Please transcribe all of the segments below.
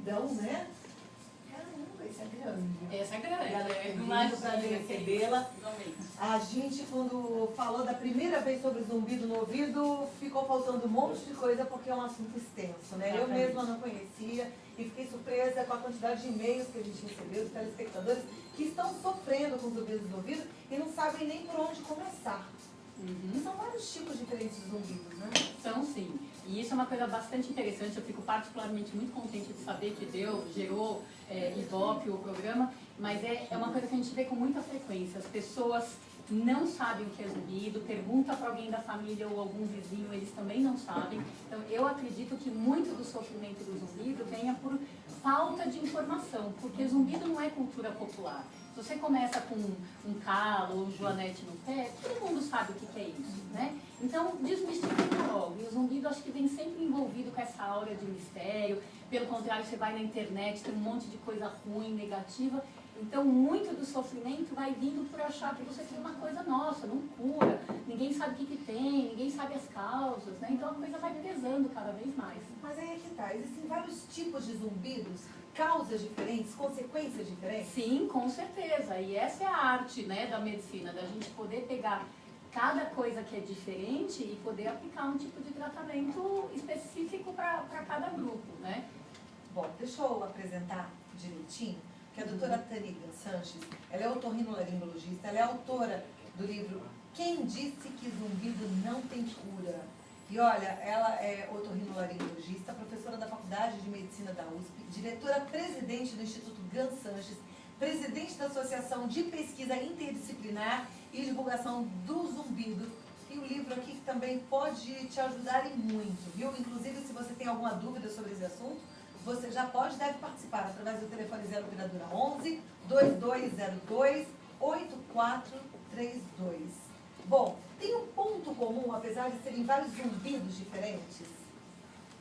lindão, né? Caramba, esse é grande. Essa é grande. Imagina prazer recebê-la. A gente, quando falou da primeira vez sobre zumbido no ouvido, ficou faltando um monte de coisa porque é um assunto extenso, né? Eu mesma não conhecia e fiquei surpresa com a quantidade de e-mails que a gente recebeu dos telespectadores que estão sofrendo com zumbidos no ouvido e não sabem nem por onde começar. E são vários tipos diferentes de zumbidos, né? São sim. E isso é uma coisa bastante interessante. Eu fico particularmente muito contente de saber que gerou Ibope, o programa, mas é uma coisa que a gente vê com muita frequência. As pessoas não sabem o que é zumbido, pergunta para alguém da família ou algum vizinho, eles também não sabem. Então, eu acredito que muito do sofrimento do zumbido venha por falta de informação, porque zumbido não é cultura popular. Se você começa com um calo ou um joanete no pé, todo mundo sabe o que é isso, né? Então, desmistifica logo. E o zumbido acho que vem sempre envolvido com essa aura de mistério. Pelo contrário, você vai na internet, tem um monte de coisa ruim, negativa. Então, muito do sofrimento vai vindo por achar que você tem uma coisa nossa, não cura, ninguém sabe o que tem, ninguém sabe as causas, né? Então, a coisa vai pesando cada vez mais. Mas aí é que tá, existem vários tipos de zumbidos, causas diferentes, consequências diferentes? Sim, com certeza. E essa é a arte, né, da medicina, da gente poder pegar cada coisa que é diferente e poder aplicar um tipo de tratamento específico para cada grupo, né? Bom, deixa eu apresentar direitinho, que a doutora Tânia Sanches, ela é otorrinolaringologista, ela é autora do livro Quem Disse que Zumbido Não Tem Cura? E olha, ela é otorrinolaringologista, professora da Faculdade de Medicina da USP, diretora-presidente do Instituto Gans Sanches, presidente da Associação de Pesquisa Interdisciplinar e Divulgação do Zumbido. E o livro aqui que também pode te ajudar e muito, viu? Inclusive, se você tem alguma dúvida sobre esse assunto, você já deve participar através do telefone 0 operadora 11 2202 8432. Bom, tem um ponto comum, apesar de serem vários zumbidos diferentes?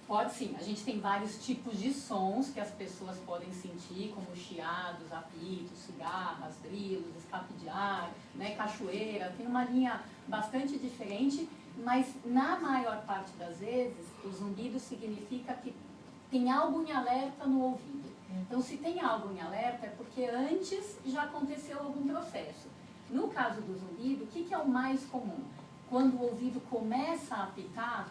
Pode sim, a gente tem vários tipos de sons que as pessoas podem sentir, como chiados, apitos, cigarras, grilos, escape de ar, né, cachoeira, tem uma linha bastante diferente, mas na maior parte das vezes o zumbido significa que tem algo em alerta no ouvido. Então, se tem algo em alerta, é porque antes já aconteceu algum processo. No caso do zumbido, o que é o mais comum? Quando o ouvido começa a apitar,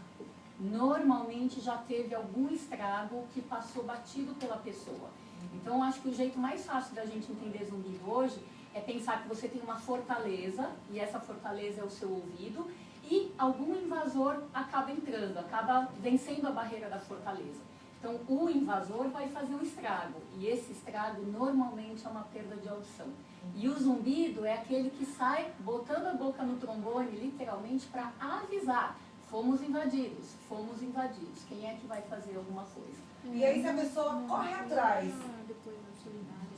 normalmente já teve algum estrago que passou batido pela pessoa. Então, eu acho que o jeito mais fácil da gente entender zumbido hoje é pensar que você tem uma fortaleza, e essa fortaleza é o seu ouvido, e algum invasor acaba entrando, acaba vencendo a barreira da fortaleza. Então, o invasor vai fazer um estrago, e esse estrago normalmente é uma perda de audição. E o zumbido é aquele que sai botando a boca no trombone, literalmente, para avisar: fomos invadidos, quem é que vai fazer alguma coisa? E aí, se a pessoa corre atrás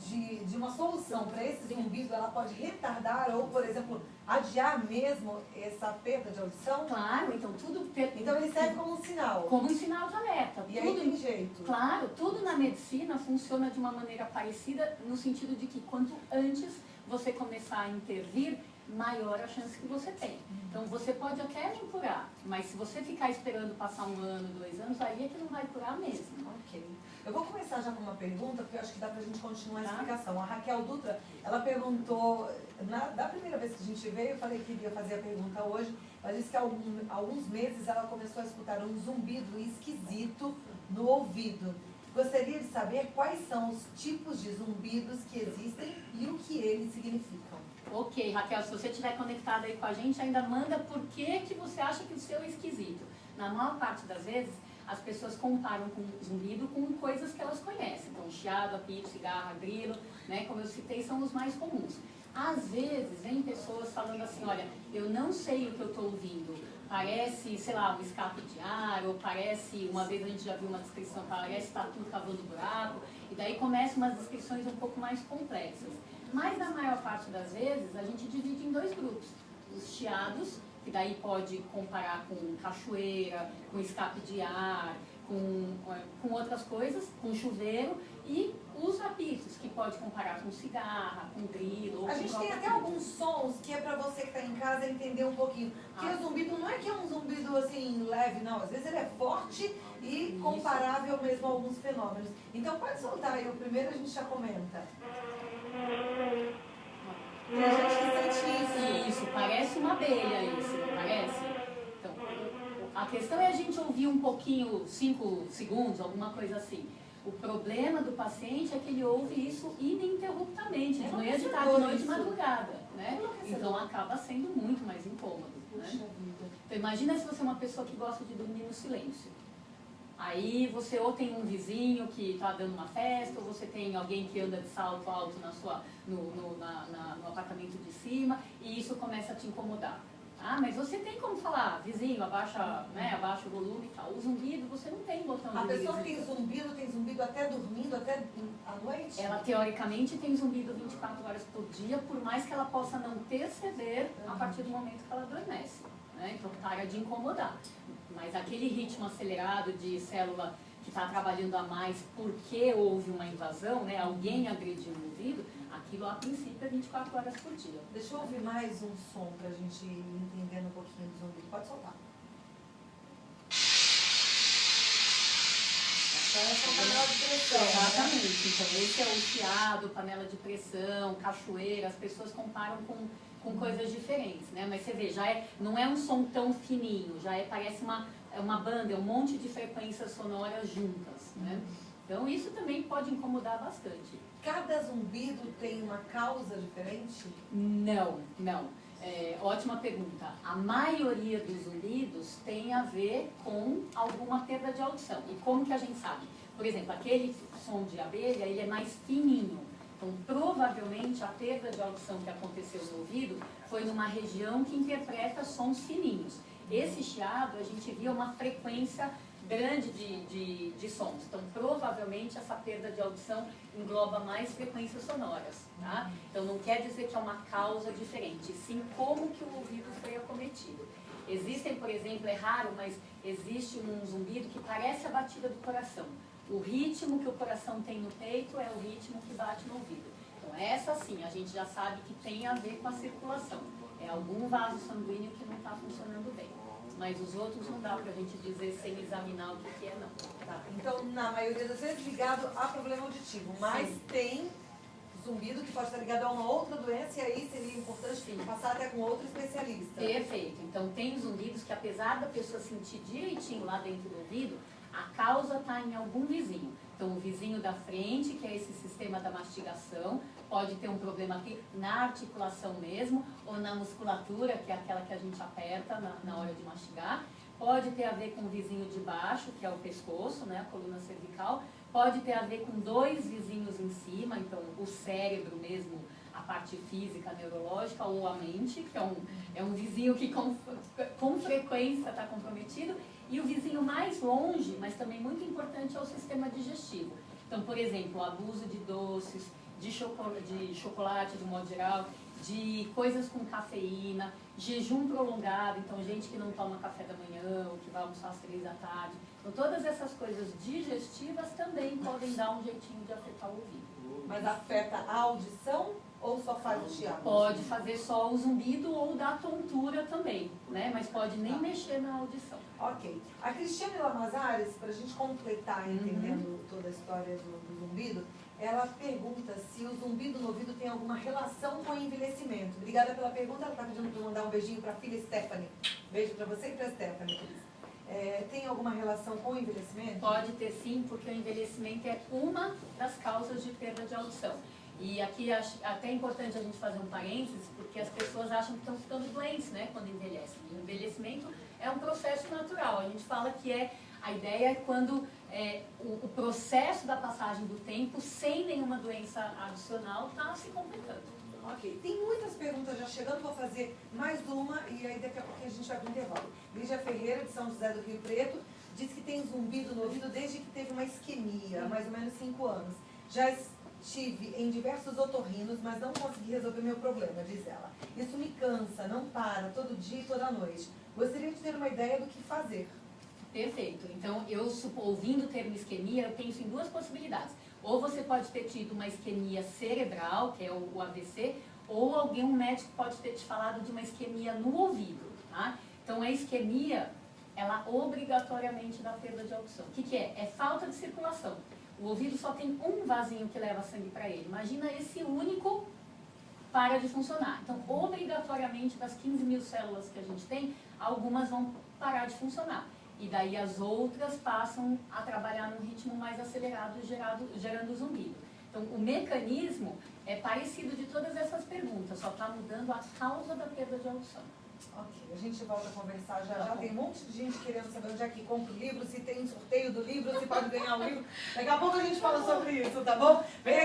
de uma solução para esse zumbido, ela pode retardar ou, por exemplo, adiar mesmo essa perda de audição? Claro, então tudo... Então ele serve como um sinal. Como um sinal de alerta. E aí tem jeito. Claro, tudo na medicina funciona de uma maneira parecida, no sentido de que quanto antes você começar a intervir, maior a chance que você tem. Então você pode até nem curar, mas se você ficar esperando passar 1 ano, 2 anos, aí é que não vai curar mesmo. Ok. Eu vou começar já com uma pergunta, porque eu acho que dá pra gente continuar a explicação. A Raquel Dutra, ela perguntou, da primeira vez que a gente veio, eu falei que iria fazer a pergunta hoje, ela disse que há alguns meses ela começou a escutar um zumbido esquisito no ouvido. Gostaria de saber quais são os tipos de zumbidos que existem e o que eles significam. Ok, Raquel, se você estiver conectada aí com a gente, ainda manda por que você acha que o seu é esquisito. Na maior parte das vezes, as pessoas comparam com zumbido com coisas que elas conhecem. Então, chiado, apito, cigarra, grilo, né, como eu citei, são os mais comuns. Às vezes, vem pessoas falando assim: olha, eu não sei o que eu estou ouvindo. Parece, sei lá, um escape de ar, ou parece, uma vez a gente já viu uma descrição, parece tatu cavando buraco, e daí começam umas descrições um pouco mais complexas. Mas, na maior parte das vezes, a gente divide em 2 grupos. Os chiados, que daí pode comparar com cachoeira, com escape de ar, com outras coisas, com chuveiro, e os apitos, que pode comparar com cigarra, com grilo. A gente tem até alguns sons que é pra você que está em casa entender um pouquinho. Porque o zumbido não é que é um zumbido assim leve, não. Às vezes ele é forte e comparável mesmo a alguns fenômenos. Então pode soltar aí o primeiro, a gente já comenta. Tem gente que sente isso. Isso, parece uma abelha isso, não parece? Então, a questão é a gente ouvir um pouquinho, 5 segundos, alguma coisa assim. O problema do paciente é que ele ouve isso ininterruptamente, de manhã, de tarde, de noite, de madrugada, né? Então acaba sendo muito mais incômodo, né? Então imagina se você é uma pessoa que gosta de dormir no silêncio. Aí você ou tem um vizinho que está dando uma festa, ou você tem alguém que anda de salto alto no apartamento de cima, e isso começa a te incomodar. Ah, mas você tem como falar, vizinho, abaixa, né, abaixa o volume e tal. O zumbido, você não tem botão de A pessoa que desligar. tem zumbido até dormindo, até à noite? Ela, teoricamente, tem zumbido 24 horas por dia, por mais que ela possa não perceber a partir do momento que ela adormece, né? Então, para de incomodar. Mas aquele ritmo acelerado de célula que está trabalhando a mais porque houve uma invasão, né? Alguém agrediu o ouvido, aquilo a princípio é 24 horas por dia. Deixa eu ouvir mais um som para a gente ir entendendo um pouquinho do zumbido. Pode soltar. Essa é uma panela de pressão. Exatamente. Então, esse é o chiado, panela de pressão, cachoeira. As pessoas comparam com coisas diferentes, né? Mas você vê, não é um som tão fininho, parece uma banda, é um monte de frequências sonoras juntas, né? Então, isso também pode incomodar bastante. Cada zumbido tem uma causa diferente? Não. Ótima pergunta. A maioria dos zumbidos tem a ver com alguma perda de audição. E como que a gente sabe? Por exemplo, aquele som de abelha, ele é mais fininho. Então, provavelmente, a perda de audição que aconteceu no ouvido foi numa região que interpreta sons fininhos. Esse chiado, a gente via uma frequência grande de sons. Então, provavelmente, essa perda de audição engloba mais frequências sonoras, tá? Então, não quer dizer que é uma causa diferente, sim como que o ouvido foi acometido. Existem, por exemplo, é raro, mas existe um zumbido que parece a batida do coração. O ritmo que o coração tem no peito é o ritmo que bate no ouvido. Então, essa sim, a gente já sabe que tem a ver com a circulação. É algum vaso sanguíneo que não está funcionando bem. Mas os outros não dá pra gente dizer sem examinar o que é, não. Tá? Então, na maioria das vezes, ligado a problema auditivo. Mas sim, tem zumbido que pode estar ligado a uma outra doença, e aí seria importante passar até com outro especialista. Perfeito. Então, tem zumbidos que, apesar da pessoa sentir direitinho lá dentro do ouvido, a causa está em algum vizinho. Então, o vizinho da frente, que é esse sistema da mastigação, pode ter um problema aqui na articulação mesmo, ou na musculatura, que é aquela que a gente aperta na hora de mastigar. Pode ter a ver com o vizinho de baixo, que é o pescoço, né, a coluna cervical. Pode ter a ver com 2 vizinhos em cima, então o cérebro mesmo, a parte física, neurológica, ou a mente, que é um vizinho que com frequência está comprometido. E o vizinho mais longe, mas também muito importante, é o sistema digestivo. Então, por exemplo, o abuso de doces, de chocolate de modo geral, de coisas com cafeína, jejum prolongado, então gente que não toma café da manhã, ou que vai almoçar às 3 da tarde. Então, todas essas coisas digestivas também podem dar um jeitinho de afetar o ouvido. Mas afeta a audição ou só faz o chiado? Pode fazer só o zumbido ou dar tontura também, né? Mas pode nem mexer na audição. Ok. A Cristiane Lamazares, para a gente completar entendendo toda a história do zumbido, ela pergunta se o zumbido no ouvido tem alguma relação com o envelhecimento. Obrigada pela pergunta, ela está pedindo para eu mandar um beijinho para a filha Stephanie. Beijo para você e para a Stephanie. Tem alguma relação com o envelhecimento? Pode ter sim, porque o envelhecimento é uma das causas de perda de audição. E aqui até é importante a gente fazer um parênteses, porque as pessoas acham que estão ficando doentes, né, quando envelhecem. E o envelhecimento é um processo natural. A gente fala que a ideia é quando o processo da passagem do tempo, sem nenhuma doença adicional, está se completando. Ok. Tem muitas perguntas já chegando, vou fazer mais uma e aí daqui a pouquinho a gente vai para o intervalo. Lígia Ferreira, de São José do Rio Preto, diz que tem zumbido no ouvido desde que teve uma isquemia, há mais ou menos 5 anos. Já estive em diversos otorrinos, mas não consegui resolver meu problema, diz ela. Isso me cansa, não para, todo dia e toda noite. Gostaria de ter uma ideia do que fazer. Perfeito. Então, ouvindo o termo isquemia, eu penso em 2 possibilidades. Ou você pode ter tido uma isquemia cerebral, que é o AVC, ou um médico pode ter te falado de uma isquemia no ouvido, tá? Então, a isquemia, ela obrigatoriamente dá perda de audição. O que é? É falta de circulação. O ouvido só tem um vasinho que leva sangue para ele. Imagina esse único para de funcionar. Então, obrigatoriamente, das 15 mil células que a gente tem, algumas vão parar de funcionar. E daí as outras passam a trabalhar num ritmo mais acelerado, gerando zumbido. Então, o mecanismo é parecido de todas essas perguntas, só está mudando a causa da perda de audição. Ok, a gente volta a conversar já. Já tem um monte de gente querendo saber onde é que compra o livro, se tem sorteio do livro, se pode ganhar o livro. Daqui a pouco a gente fala sobre isso, tá bom? Vem